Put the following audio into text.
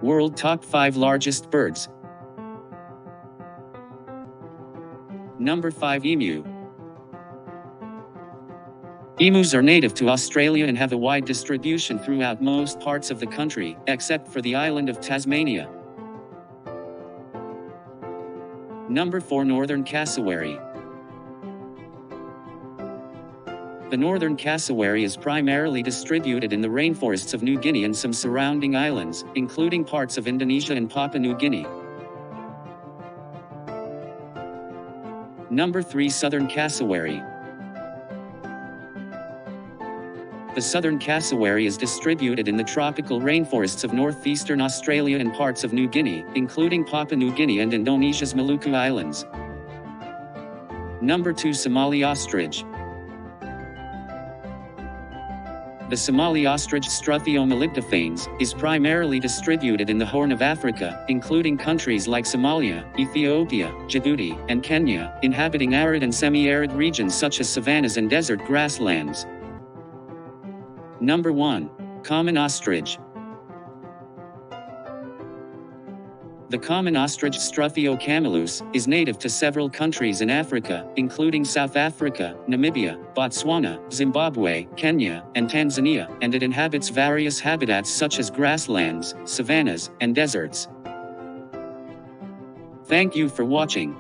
World Top 5 Largest Birds. Number 5. Emu. Emus are native to Australia and have a wide distribution throughout most parts of the country, except for the island of Tasmania. Number 4. Northern Cassowary. The northern cassowary is primarily distributed in the rainforests of New Guinea and some surrounding islands, including parts of Indonesia and Papua New Guinea. Number 3. Southern Cassowary. The southern cassowary is distributed in the tropical rainforests of northeastern Australia and parts of New Guinea, including Papua New Guinea and Indonesia's Maluku Islands. Number 2. Somali ostrich. The Somali ostrich Struthio meliptophanes is primarily distributed in the Horn of Africa, including countries like Somalia, Ethiopia, Djibouti, and Kenya, inhabiting arid and semi-arid regions such as savannas and desert grasslands. Number 1. Common ostrich. The common ostrich Struthio camellus is native to several countries in Africa, including South Africa, Namibia, Botswana, Zimbabwe, Kenya, and Tanzania, and it inhabits various habitats such as grasslands, savannas, and deserts. Thank you for watching.